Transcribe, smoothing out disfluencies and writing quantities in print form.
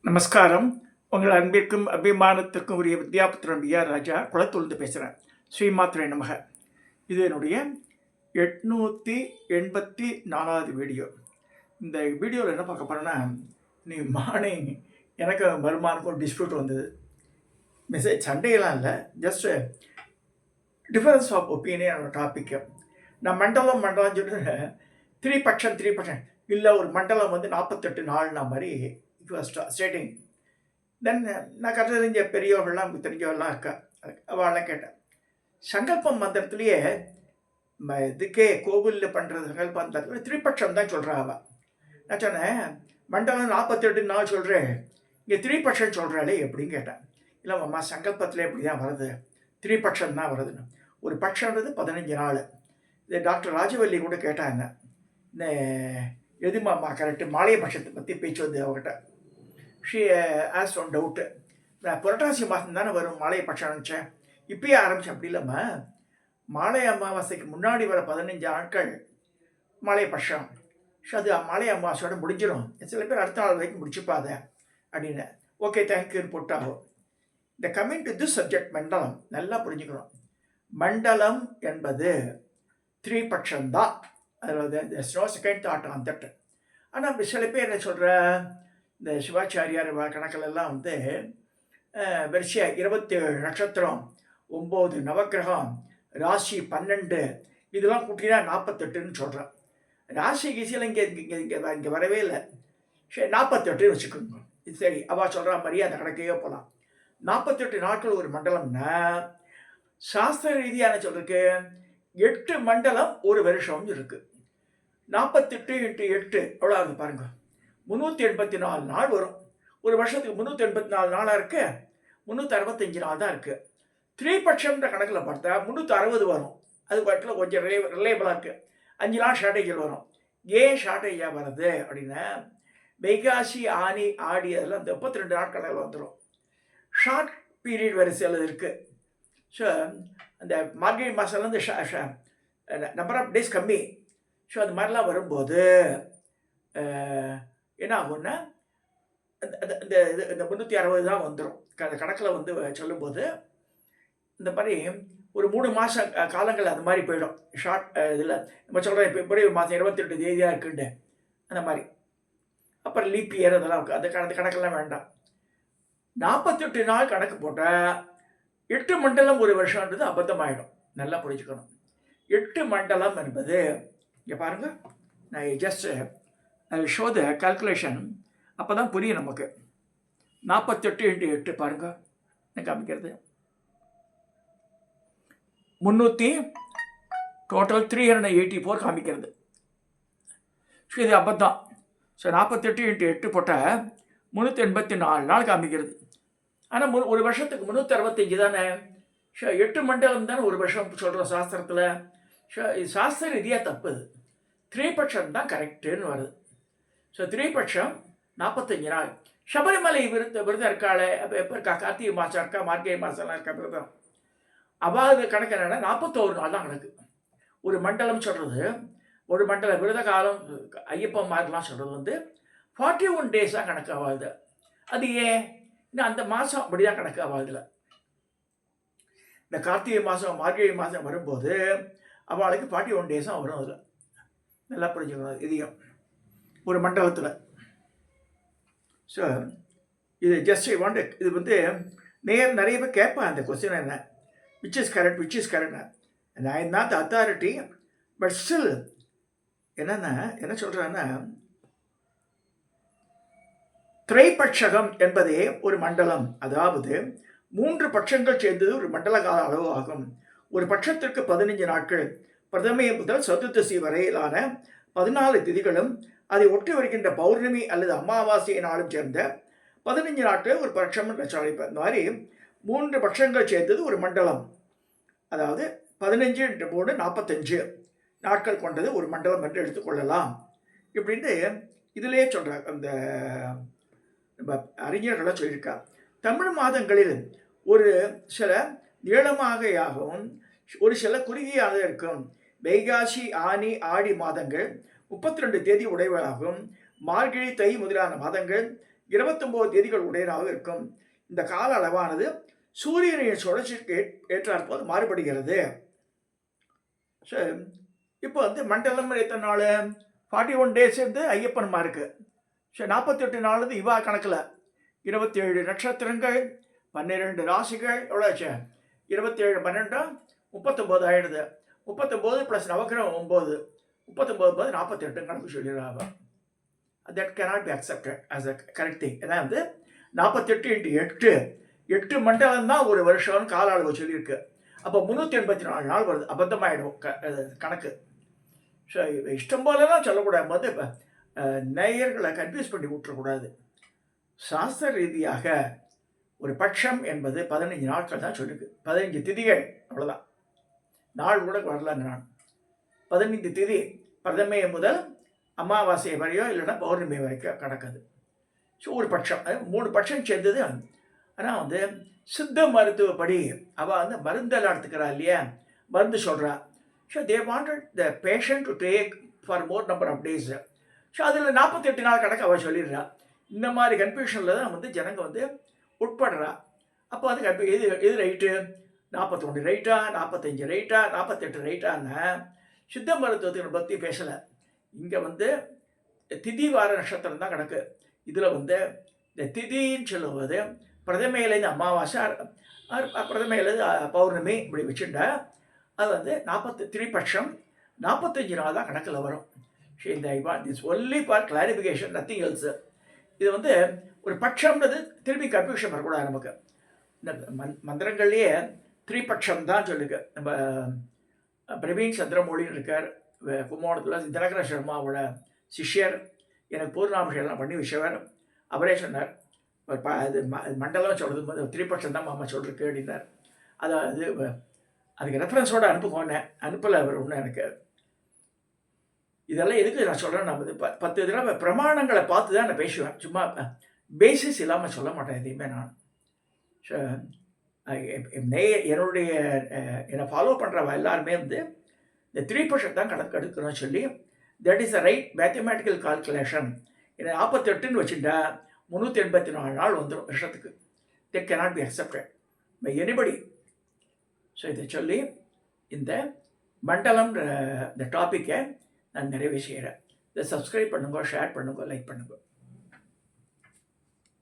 நமஸ்காரம். உங்கள் அன்பிற்கும் அபிமானத்திற்கும் உரிய வித்யாபுத்திரன் பிஆர் ராஜா குளத்தூர்ந்து பேசுகிறேன். ஸ்ரீமாத்திரை நமக. இது என்னுடைய 884வது வீடியோ. இந்த வீடியோவில் என்ன பார்க்க போகிறேன்னா, நீ மார்னிங் எனக்கு வருமானுக்கும் ஒரு டிஸ்பியூட் வந்தது. மெசேஜ் சண்டையெல்லாம் இல்லை, just difference of opinion topic. நான் மண்டலம் சொல்லிட்டு த்ரீ பர்சன்ட் இல்லை, ஒரு மண்டலம் வந்து 48 நாள்னா மாதிரி இட் வாஸ் ஸ்டேட்டிங். தென் நான் கற்று தெரிஞ்ச பெரியவர்கள்லாம் நமக்கு தெரிஞ்சவர்கள்லாம் இருக்கா, அவள்லாம் கேட்டேன். சங்கல்பம் மந்திரத்துலேயே இதுக்கே கோவிலில் பண்ணுற சங்கல்ப மந்திரத்தில் திரிபட்சம் தான் சொல்கிறா அவள். நான் சொன்னேன், மண்டலம் 48 நாள் சொல்கிறேன், இங்கே திரிபட்சம் சொல்கிறாளே எப்படின்னு கேட்டேன். இல்லை அம்மா, சங்கல்பத்தில் எப்படி தான் வருது, திரிபட்சம் தான் வருதுன்னு. ஒரு பட்சன்றது 15 நாள். இது டாக்டர் ராஜவல்லி கூட கேட்டாங்க, இந்த எதுமாம்மா கரெக்டு மாலைய பட்சத்தை பற்றி பேச்சு வந்து அவங்ககிட்ட. ஷி ஆஸ் ஒன் டவுட்டு, நான் புரட்டாசி மாதம் தானே வரும் மாலைய பட்சம் நினச்சேன், இப்பயே ஆரம்பித்தேன். அப்படி இல்லைம்மா, மாலை அமாவாசைக்கு முன்னாடி வர 15 நாட்கள் மாலைய பட்சம். ஸோ அது மாலை அமாவாசையோட முடிஞ்சிடும். சில பேர் அடுத்த நாள் வரைக்கும் முடிச்சுப்பாத அப்படின்னு. ஓகே, தேங்க்யூன்னு போட்டாகும். இந்த கம்மிங் டு திஸ் சப்ஜெக்ட், மண்டலம் நல்லா புரிஞ்சுக்கணும். மண்டலம் என்பது திரிபட்சம்தான். அதில் snow second thought on that. ஆனால் சில பேர் என்ன சொல்கிற, இந்த சிவாச்சாரியார் கணக்கிலெல்லாம் வந்து வரிசையாக 27 நட்சத்திரம், 9 நவக்கிரகம், ராசி 12, இதெல்லாம் கூட்டினா 48ன்னு சொல்கிறேன். ராசி கீசியில் இங்கே வரவே இல்லை. சரி, 48 வச்சுக்கோங்க. இது சரி, அவள் சொல்கிற மாதிரியே அந்த கணக்கையே போகலாம். 48 நாட்கள் ஒரு மண்டலம்னா, சாஸ்திர ரீதியான சொல்றதுக்கு 8 மண்டலம் ஒரு வருஷம் இருக்குது. 48 × 8 எவ்வளோ ஆகுது பாருங்க, 384 நாள் வரும். ஒரு வருஷத்துக்கு 384 நாளாக இருக்கு, 365 நாள் தான் இருக்குது. திரிபட்சம்ன்ற கணக்கில் பார்த்தா 360 வரும். அது பாட்டில் கொஞ்சம் ரிலேபிளாக இருக்குது. 5 நாள் ஷார்ட்டேஜில் வரும். ஏன் ஷார்ட்டேஜாக வருது அப்படின்னா, வைகாசி ஆனி ஆடி அதெல்லாம் அந்த 32 நாட்களில் வந்துடும். ஷார்ட் பீரியட் வரிசையில் இருக்குது. ஸோ அந்த மார்கழி மாதம்லேருந்து நம்பர் ஆஃப் டேஸ் கம்மி. ஸோ அது மாதிரிலாம் வரும்போது என்ன ஆகும்னா, இந்த 360 தான் வந்துடும். கணக்கில் வந்து சொல்லும்போது இந்த மாதிரி ஒரு 3 மாத காலங்கள் அது மாதிரி போயிடும். ஷார்ட் இதில் நம்ம சொல்கிறோம், இப்போ எப்படி மாதம் 28 தேதியாக இருக்குண்டு அந்த மாதிரி. அப்புறம் லீப் இயர் அதெல்லாம் இருக்குது. அந்த கணக்கெல்லாம் வேண்டாம். 48 நாள் கணக்கு போட்டால் 8 மண்டலம் ஒரு வருஷம்ன்றது அபத்தமாயிடும். நல்லா புரிஞ்சுக்கணும். 8 மண்டலம் என்பது, இங்கே பாருங்கள், நான் just I show the calculation, அப்போ தான் புரியும் நமக்கு. 48 × 8 பாருங்கள், நான் காமிக்கிறது 300 டோட்டல் 384 காமிக்கிறது. ஸோ இது அபத்தம். ஸோ 48 × 8 போட்டால் 384 நாள் காமிக்கிறது. ஆனால் ஒரு வருஷத்துக்கு 365 தானே. ஷோ 8 மண்டலம் தானே ஒரு வருஷம் சொல்கிறோம் சாஸ்திரத்தில். ஷோ இது சாஸ்திர ரீதியாக தப்புது. திரிபட்சம் தான் கரெக்டுன்னு வருது. ஸோ திரிபட்சம் 45 நாள். சபரிமலை விரதம் இருக்காளே, அப்போ எப்போ இருக்கா, கார்த்திகை மாதம் இருக்கா, மார்கழி மாதம்லாம் இருக்கா விரதம், அவாது கணக்கு என்னென்னா 41 நாள் தான் கணக்கு. ஒரு மண்டலம் சொல்கிறது, ஒரு மண்டல விரத காலம் ஐயப்பன் மாதிரிலாம் சொல்கிறது வந்து 41 டேஸ் தான் கணக்கு ஆகாது. அது ஏன்? இன்னும் அந்த மாதம் அப்படி தான் கணக்கு ஆகாதுல. இந்த கார்த்திகை மாதம் மார்கழி மாதம் வரும்போது அவளுக்கு 41 டேஸ் தான் வரும். அதில் நல்லா புரிஞ்சுக்கணும் இதையும் ஒரு மண்டலத்தில். ஸோ இது ஜஸ்ட் ஐ வாண்ட், இது வந்து நிறைய பேர் கேட்பேன் அந்த கொஸ்டின், என்ன which is correct. I am not authority, but still என்ன சொல்கிறேன்னா, திரைபட்சகம் என்பதே ஒரு மண்டலம். அதாவது 3 பட்சங்கள் சேர்ந்தது ஒரு மண்டல கால அளவு ஆகும். ஒரு பட்சத்திற்கு 15 நாட்கள், பிரதமை முதல் சதுர்தசி வரையிலான 14 திதிகளும் அதை ஒட்டி வருகின்ற பௌர்ணமி அல்லது அமாவாசை நாளும் சேர்ந்த 15 நாட்கள் ஒரு பட்சம் என்று அழைப்பேன். இந்த மாதிரி 3 பட்சங்கள் சேர்ந்தது ஒரு மண்டலம். அதாவது 15 × 3 45 நாட்கள் கொண்டது ஒரு மண்டலம் என்று எடுத்துக்கொள்ளலாம். இப்படின்ட்டு இதிலேயே சொல்கிறார், அந்த நம்ம அறிஞர்களாக சொல்லியிருக்கா. தமிழ் மாதங்களில் ஒரு சில நீளமாகவும் ஒரு சில குறுகியாக இருக்கும். வைகாசி ஆனி ஆடி மாதங்கள் 32 தேதி உடையவளாகும். மார்கழி தை முதலான மாதங்கள் 29 தேதிகள் உடையதாக இருக்கும். இந்த கால அளவானது சூரியனின் சுழற்சிக்கு ஏற்றாற்போது மாறுபடுகிறது. ஸோ இப்போ வந்து மண்டலம் எத்தனை நாள்? 41 டேஸ் வந்து ஐயப்பன் மார்க்கு. ஸோ 48 நாள் வந்து இவா கணக்கில் 27 நட்சத்திரங்கள், 12 ராசிகள் எவ்வளோ ஆச்சு? 27 12 39 ஆயிடுது. 39 + நவக்கிரகம் 9, 39 48 கணக்கு சொல்லிடுறாங்க. That cannot be accepted as a correct thing. ஏன்னா வந்து 48 × 8 மண்டலம் தான் ஒரு வருஷம்னு கால அளவு சொல்லியிருக்கு. அப்போ 384 நாள் வருது. அபத்தமாயிடும் கணக்கு. ஸோ இஷ்டம் போலலாம் சொல்லக்கூடாது. வந்து நேயர்களை கன்ஃபியூஸ் பண்ணி விட்டுறக்கூடாது. சாஸ்திர ரீதியாக ஒரு பட்சம் என்பது 15 நாட்கள் தான் சொல்லியிருக்கு. 15 திதிகள் அவ்வளோதான். நாள் கூட வரல. நான் 15 திதி பிரதமை முதல் அமாவாசை வரையோ இல்லைன்னா பௌர்ணமி வரைக்கும் கணக்குது. ஸோ ஒரு பட்சம், 3 பட்சம் சேர்ந்தது. ஆனால் வந்து சித்த மருத்துவப்படி அவள் வந்து மருந்தெல்லாம் எடுத்துக்கிறா இல்லையா, மருந்து சொல்கிறா. So they wanted the patient to take for more number of days. So அதில் 48 நாள் கணக்கு அவள் சொல்லிடுறா. இந்த மாதிரி கன்ஃபியூஷனில் தான் வந்து ஜனங்க வந்து உட்படுறா. அப்போ வந்து எது ரைட்டு? 41 ரைட்டா, 45 ரைட்டா, 48 ரைட்டான்னு சித்த மருத்துவத்தை பற்றி பேசலை. இங்கே வந்து திதி வார நட்சத்திரம் தான் கணக்கு. இதில் வந்து இந்த திதின்னு சொல்லும்போது பிரதமையிலேருந்து அமாவாசை, பிரதமையிலேருந்து பௌர்ணமி இப்படி வச்சுட்டா அது வந்து 43 பட்சம் 45 நாள் தான் கணக்கில் வரும். ஸோ இந்த this only for clarification, nothing else. இது வந்து ஒரு பட்சம்ன்றது திரும்பி கன்ஃபியூஷன் வரக்கூடாது நமக்கு. இந்த மந்திரங்கள்லேயே 3 பட்சம் தான் சொல்லிருக்கு. நம்ம பிரவீன் சந்திரமௌலின்னு இருக்கார் கும்போணத்தில், தினகர சர்மாவோட சிஷ்யர், எனக்கு பூர்ணாபிஷேகம்லாம் பண்ணி விஷயவர். அவரே சொன்னார், அது மண்டலம் சொல்கிறது 3 பட்சம் தான் மாமா சொல்லிருக்கு அப்படின்னார். அதாவது அதுக்கு ரெஃபரன்ஸோடு அனுப்புங்கன்னேன். அனுப்பலை அவர் ஒன்று எனக்கு. இதெல்லாம் எதுக்கு நான் சொல்கிறேன்? நான் வந்து 10 தடவை பிரமாணங்களை பார்த்து தான் நான் பேசுவேன். சும்மா பேசிஸ் இல்லாமல் சொல்ல மாட்டேன் எதையுமே நான். ஸோ என்னுடைய என்னை ஃபாலோ பண்ணுறவ எல்லாருமே வந்து இந்த 3% தான் கணக்கு எடுக்கணும்னு சொல்லி, that is the right mathematical calculation. என்னை 48ன்னு வச்சுட்டா 384 நாள் வந்துடும் வருஷத்துக்கு. That cannot be accepted by anybody. So இதை சொல்லி இந்த மண்டலம் இந்த டாப்பிக்கை நான் நிறைவு செய்கிறேன். இதை சப்ஸ்கிரைப் பண்ணுங்க, ஷேர் பண்ணுங்க, லைக் பண்ணுங்க.